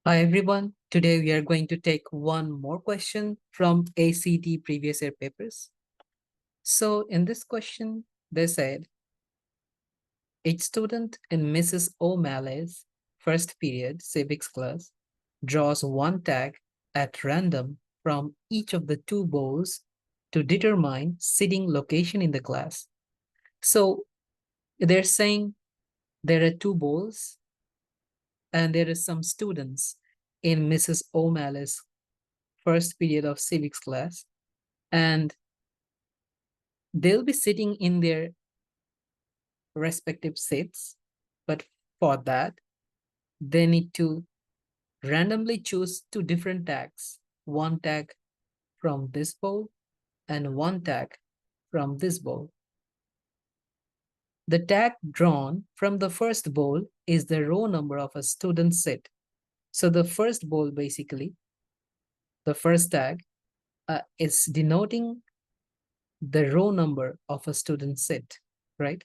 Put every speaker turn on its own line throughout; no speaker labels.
Hi everyone. Today we are going to take one more question from ACT previous year papers. So in this question, they said, each student in Mrs. O'Malley's first period civics class draws one tag at random from each of the two bowls to determine sitting location in the class. So they're saying there are two bowls and there are some students in Mrs. O'Malley's first period of civics class, and they'll be sitting in their respective seats. But for that, they need to randomly choose two different tags, one tag from this bowl and one tag from this bowl. The tag drawn from the first bowl is the row number of a student seat. So the first bowl, basically, the first tag is denoting the row number of a student seat, right?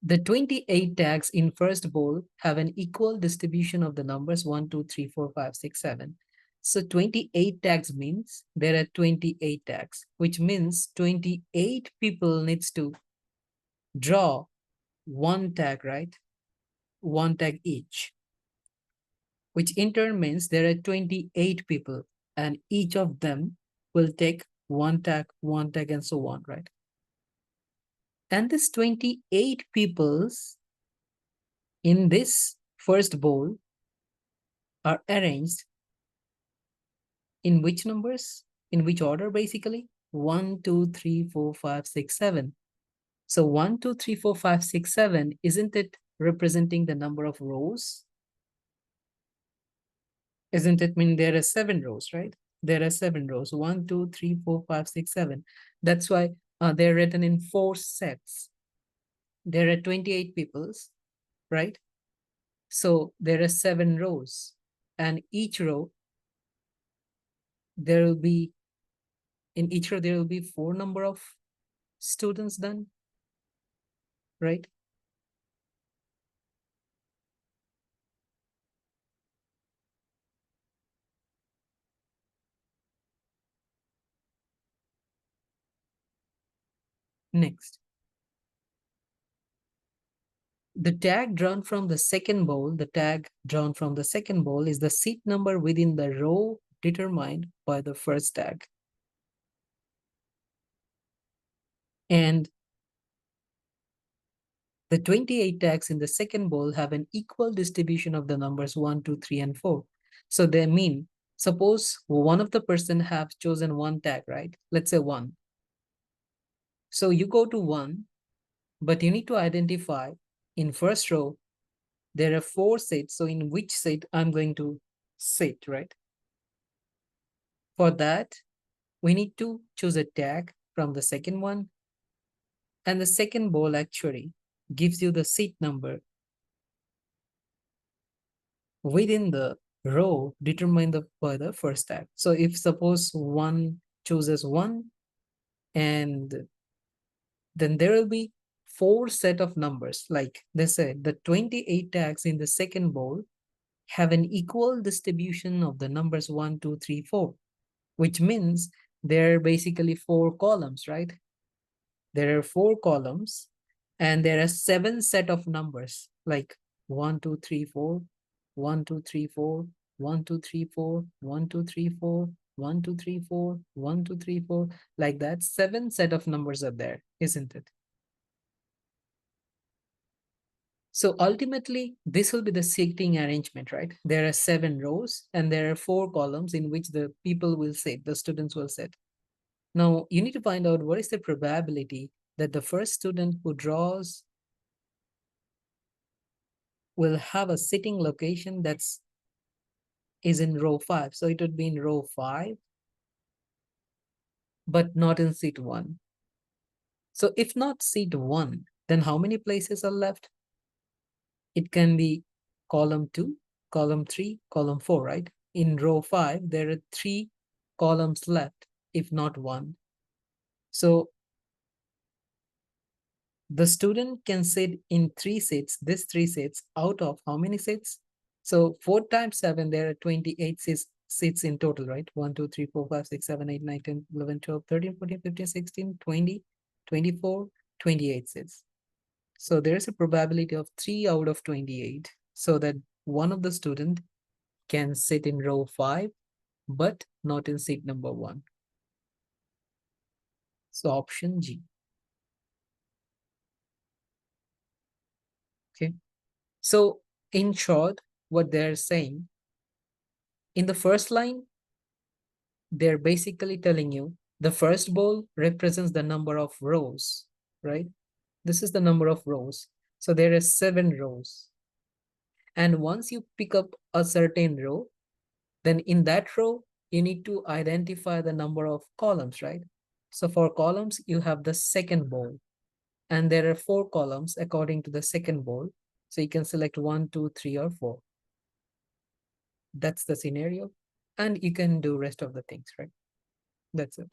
The 28 tags in first bowl have an equal distribution of the numbers 1, 2, 3, 4, 5, 6, 7. So 28 tags means there are 28 tags, which means 28 people needs to draw one tag, right? One tag each, which in turn means there are 28 people and each of them will take one tag, and so on, right? And this 28 peoples in this first bowl are arranged in which numbers? In which order, basically? 1, 2, 3, 4, 5, 6, 7. So 1, 2, 3, 4, 5, 6, 7, isn't it representing the number of rows? Isn't it mean there are 7 rows, right? There are 7 rows. 1, 2, 3, 4, 5, 6, 7. That's why they're written in 4 sets. There are 28 peoples, right? So there are 7 rows. And each row, there will be, in each row, there will be 4 number of students done, right? Next, the tag drawn from the second bowl, the tag drawn from the second bowl is the seat number within the row determined by the first tag. And the 28 tags in the second bowl have an equal distribution of the numbers 1, 2, 3, and 4. So they mean, suppose one of the person have chosen one tag, right? Let's say 1. So you go to 1, but you need to identify in first row, there are 4 seats. So in which seat I'm going to sit, right? For that, we need to choose a tag from the second one. And the second bowl actually gives you the seat number within the row determined by the first tag. So if suppose 1 chooses 1, and then there will be 4 set of numbers. Like they said, the 28 tags in the second bowl have an equal distribution of the numbers 1, 2, 3, 4, which means there are basically 4 columns, right? There are 4 columns and there are 7 set of numbers like 1, 2, 3, 4, 1, 2, 3, 4, 1, 2, 3, 4, 1, 2, 3, 4, 1, 2, 3, 4, 1, 2, 3, 4, like that. 7 set of numbers are there, isn't it? So ultimately, this will be the seating arrangement, right? There are 7 rows and there are 4 columns in which the people will sit, the students will sit. Now, you need to find out what is the probability that the first student who draws will have a sitting location that's is in row 5. So it would be in row 5, but not in seat 1. So if not seat 1, then how many places are left? It can be column 2, column 3, column 4, right? In row 5, there are 3 columns left, if not 1. So the student can sit in 3 seats, this 3 seats, out of how many seats? So 4 times 7, there are 28 seats in total, right? 1, 2, 3, 4, 5, 6, 7, 8, 9, 10, 11, 12, 13, 14, 15, 16, 20, 24, 28 seats. So there's a probability of 3 out of 28, so that one of the student can sit in row 5, but not in seat number 1. So option G. Okay. So in short, what they're saying, in the first line, they're basically telling you the first bowl represents the number of rows, right? This is the number of rows. So there are 7 rows. And once you pick up a certain row, then in that row, you need to identify the number of columns, right? So for columns, you have the second bowl. And there are 4 columns according to the second bowl. So you can select 1, 2, 3, or 4. That's the scenario. And you can do rest of the things, right? That's it.